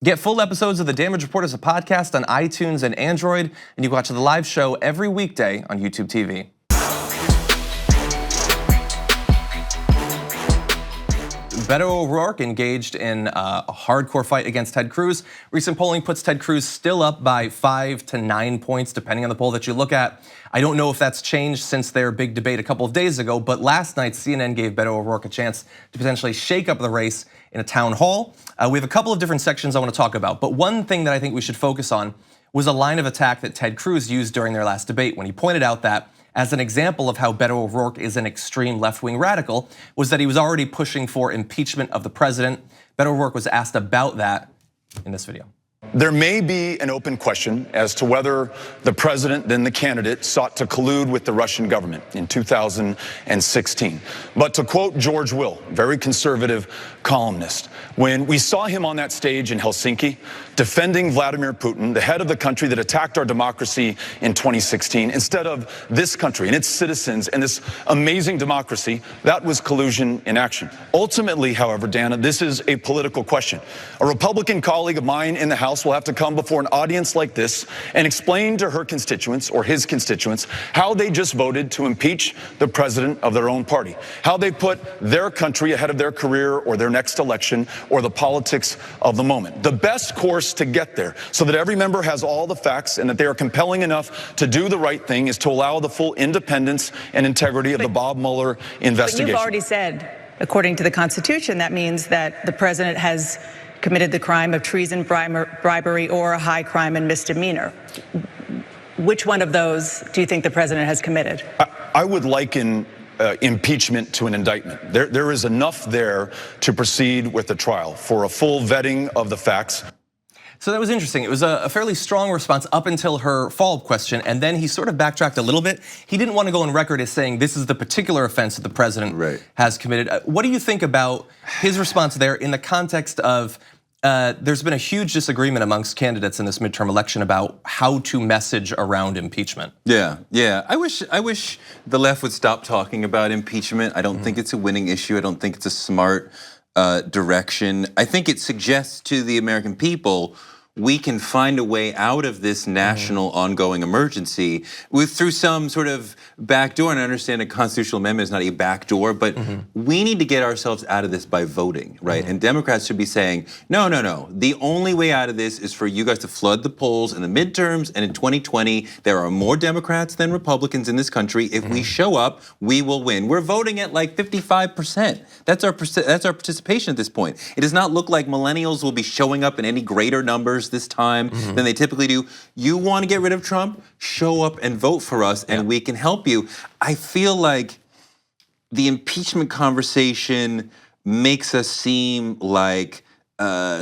Get full episodes of The Damage Report as a podcast on iTunes and Android, and you can watch the live show every weekday on YouTube TV. Beto O'Rourke engaged in a hardcore fight against Ted Cruz. Recent polling puts Ted Cruz still up by 5 to 9 points, depending on the poll that you look at. I don't know if that's changed since their big debate a couple of days ago, but last night CNN gave Beto O'Rourke a chance to potentially shake up the race in a town hall. We have a couple of different sections I want to talk about, but one thing that I think we should focus on was a line of attack that Ted Cruz used during their last debate when he pointed out that, as an example of how Beto O'Rourke is an extreme left-wing radical, was that he was already pushing for impeachment of the president. Beto O'Rourke was asked about that in this video. There may be an open question as to whether the president, then the candidate, sought to collude with the Russian government in 2016. But to quote George Will, very conservative columnist, when we saw him on that stage in Helsinki defending Vladimir Putin, the head of the country that attacked our democracy in 2016, instead of this country and its citizens and this amazing democracy, that was collusion in action. Ultimately, however, Dana, this is a political question. A Republican colleague of mine in the House will have to come before an audience like this and explain to her constituents or his constituents how they just voted to impeach the president of their own party, how they put their country ahead of their career or their next election or the politics of the moment. The best course to get there so that every member has all the facts and that they are compelling enough to do the right thing is to allow the full independence and integrity of the Bob Mueller investigation. But you've already said, according to the Constitution, that means that the president has committed the crime of treason, bribery, or a high crime and misdemeanor. Which one of those do you think the president has committed? I would liken impeachment to an indictment. There is enough there to proceed with the trial for a full vetting of the facts. So that was interesting. It was a fairly strong response up until her follow-up question, and then he sort of backtracked a little bit. He didn't want to go on record as saying this is the particular offense that the president has committed. What do you think about his response there in the context of there's been a huge disagreement amongst candidates in this midterm election about how to message around impeachment? Yeah. I wish the left would stop talking about impeachment. I don't think it's a winning issue. I don't think it's a smart direction. I think it suggests to the American people we can find a way out of this national ongoing emergency through some sort of backdoor. And I understand a constitutional amendment is not a backdoor, but we need to get ourselves out of this by voting, right? And Democrats should be saying, no. The only way out of this is for you guys to flood the polls in the midterms, and in 2020, there are more Democrats than Republicans in this country. If we show up, we will win. We're voting at like 55%. That's our participation at this point. It does not look like millennials will be showing up in any greater numbers this time than they typically do. You want to get rid of Trump? Show up and vote for us, and we can help you. I feel like the impeachment conversation makes us seem like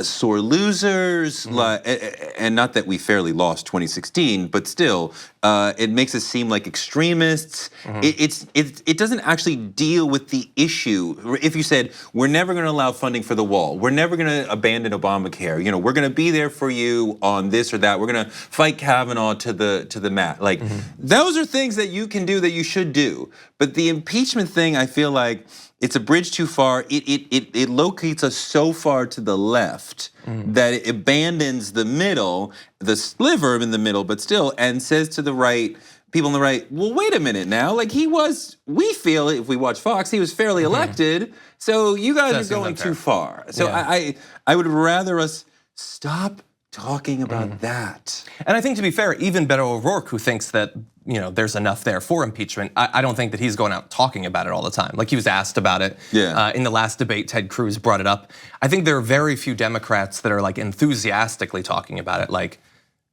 sore losers, and not that we fairly lost 2016, but still, it makes us seem like extremists. It doesn't actually deal with the issue. If you said, we're never gonna allow funding for the wall, we're never gonna abandon Obamacare, we're gonna be there for you on this or that, we're gonna fight Kavanaugh to the mat. Like, those are things that you can do, that you should do. But the impeachment thing, I feel like, it's a bridge too far. It locates us so far to the left that it abandons the middle, the sliver in the middle, but still, and says to the right, people on the right, well, wait a minute now. Like, we feel, if we watch Fox, he was fairly elected. So you guys are going too far. So I would rather us stop talking about that. And I think, to be fair, even Beto O'Rourke, who thinks that there's enough there for impeachment, I don't think that he's going out talking about it all the time. Like, he was asked about it in the last debate. Ted Cruz brought it up. I think there are very few Democrats that are like enthusiastically talking about it, like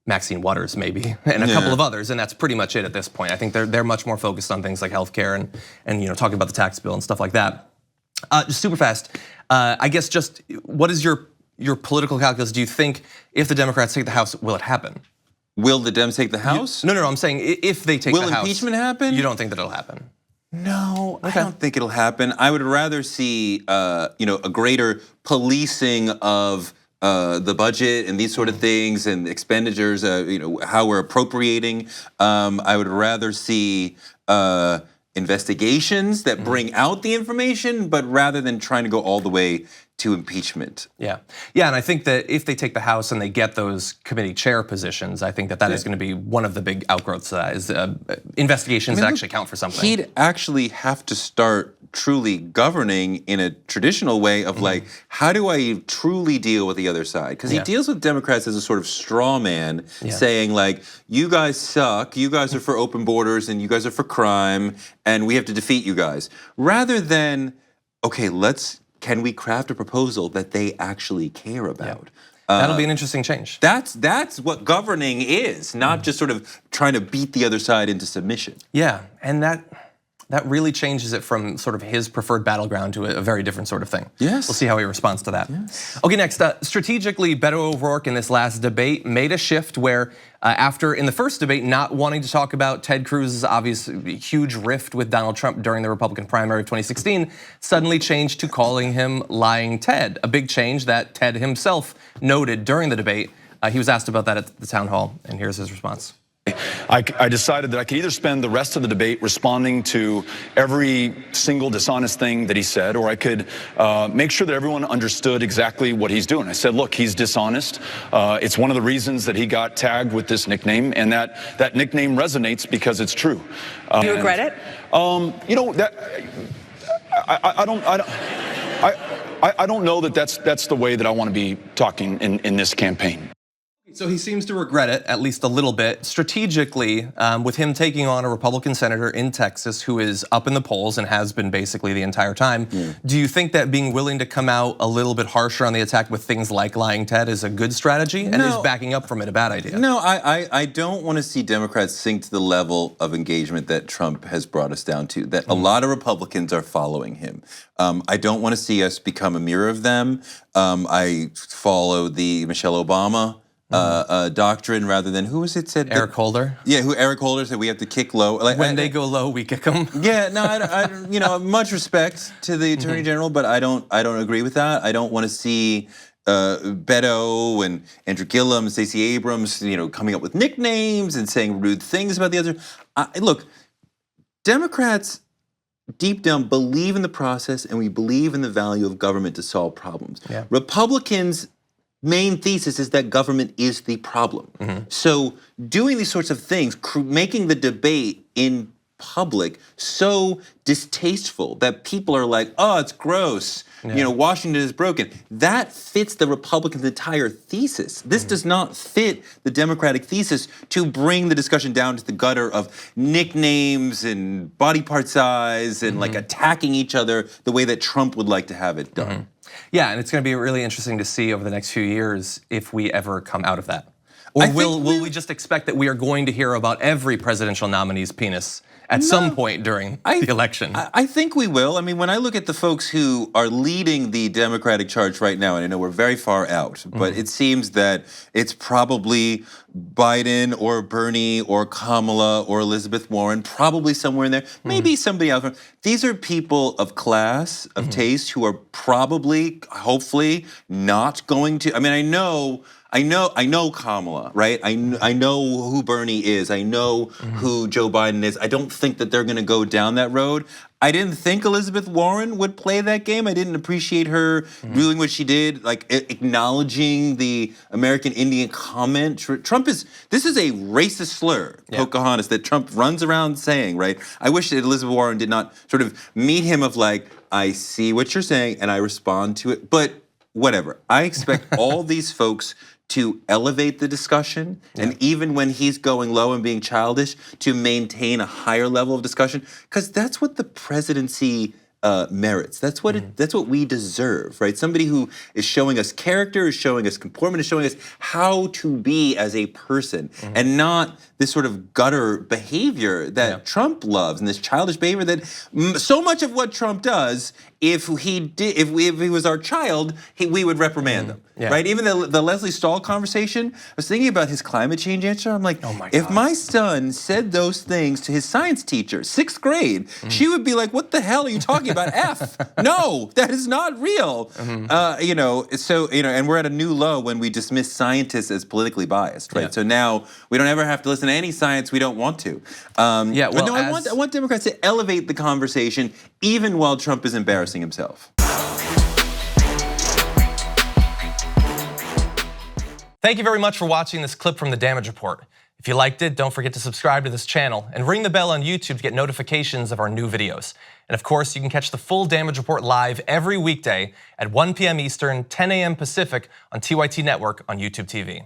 Maxine Waters maybe, and a couple of others, and that's pretty much it at this point. I think they're much more focused on things like healthcare and talking about the tax bill and stuff like that. Just super fast, I guess, just what is your political calculus? Do you think if the Democrats take the House, will it happen? Will the Dems take the House? No, I'm saying if they take the House. Will impeachment happen? You don't think that it'll happen? No, I don't think it'll happen. I would rather see a greater policing of the budget and these sort of things and expenditures, how we're appropriating. I would rather see investigations that bring out the information, but rather than trying to go all the way to impeachment. Yeah, and I think that if they take the House and they get those committee chair positions, I think that is going to be one of the big outgrowths of that is investigations that actually count for something. He'd actually have to start truly governing in a traditional way of like, how do I truly deal with the other side? Because he deals with Democrats as a sort of straw man, saying like, you guys suck, you guys are for open borders and you guys are for crime and we have to defeat you guys. Rather than, okay, can we craft a proposal that they actually care about? That'll be an interesting change. That's what governing is, not just sort of trying to beat the other side into submission. Yeah, and that really changes it from sort of his preferred battleground to a very different sort of thing. Yes. We'll see how he responds to that. Yes. Okay, next, strategically, Beto O'Rourke in this last debate made a shift where after in the first debate not wanting to talk about Ted Cruz's obvious huge rift with Donald Trump during the Republican primary of 2016, suddenly changed to calling him Lying Ted, a big change that Ted himself noted during the debate. He was asked about that at the town hall, and here's his response. I decided that I could either spend the rest of the debate responding to every single dishonest thing that he said, or I could make sure that everyone understood exactly what he's doing. I said, look, he's dishonest. It's one of the reasons that he got tagged with this nickname, and that nickname resonates because it's true. Do you regret it? You know, I don't know that that's the way that I want to be talking in this campaign. So he seems to regret it, at least a little bit. Strategically, with him taking on a Republican senator in Texas who is up in the polls and has been basically the entire time, do you think that being willing to come out a little bit harsher on the attack with things like Lying Ted is a good strategy? And is backing up from it a bad idea? No, I don't want to see Democrats sink to the level of engagement that Trump has brought us down to, that a lot of Republicans are following him. I don't want to see us become a mirror of them. I follow the Michelle Obama doctrine rather than, who was it said? Eric Holder. Yeah, Eric Holder said we have to kick low. Like, when they go low, we kick them. Yeah, no, I you know, much respect to the Attorney General, but I don't agree with that. I don't want to see Beto and Andrew Gillum and Stacey Abrams, you know, coming up with nicknames and saying rude things about the other. Look, Democrats deep down believe in the process and we believe in the value of government to solve problems. Yeah. Republicans' main thesis is that government is the problem. So doing these sorts of things, making the debate in public so distasteful that people are like, oh, it's gross. You know, Washington is broken. That fits the Republicans' entire thesis. This does not fit the Democratic thesis to bring the discussion down to the gutter of nicknames and body part size and like attacking each other the way that Trump would like to have it done. Yeah, and it's going to be really interesting to see over the next few years if we ever come out of that. Or will we just expect that we are going to hear about every presidential nominee's penis at some point during the election? I think we will. I mean, when I look at the folks who are leading the Democratic charge right now, and I know we're very far out, but it seems that it's probably Biden or Bernie or Kamala or Elizabeth Warren, probably somewhere in there, maybe somebody else. These are people of class, of taste, who are probably, hopefully, not going to, I mean, I know Kamala, right? I know who Bernie is. I know who Joe Biden is. I don't think that they're going to go down that road. I didn't think Elizabeth Warren would play that game. I didn't appreciate her doing what she did, like acknowledging the American Indian comment. This is a racist slur, Pocahontas, that Trump runs around saying, right? I wish that Elizabeth Warren did not sort of meet him of like, I see what you're saying and I respond to it, but whatever. I expect all these folks to elevate the discussion, and even when he's going low and being childish, to maintain a higher level of discussion, because that's what the presidency merits. That's what we deserve, right? Somebody who is showing us character, is showing us comportment, is showing us how to be as a person, and not this sort of gutter behavior that Trump loves, and this childish behavior that so much of what Trump does, if he was our child, we would reprimand him, right? Even the Leslie Stahl conversation, I was thinking about his climate change answer. I'm like, if my son said those things to his science teacher, 6th grade, she would be like, what the hell are you talking about? F? No, that is not real. You know, so, you know, and we're at a new low when we dismiss scientists as politically biased, right? So now we don't ever have to listen to any science we don't want to. But no, I want Democrats to elevate the conversation even while Trump is embarrassing himself. Thank you very much for watching this clip from the Damage Report. If you liked it, don't forget to subscribe to this channel and ring the bell on YouTube to get notifications of our new videos. And of course, you can catch the full Damage Report live every weekday at 1 p.m. Eastern, 10 a.m. Pacific on TYT Network on YouTube TV.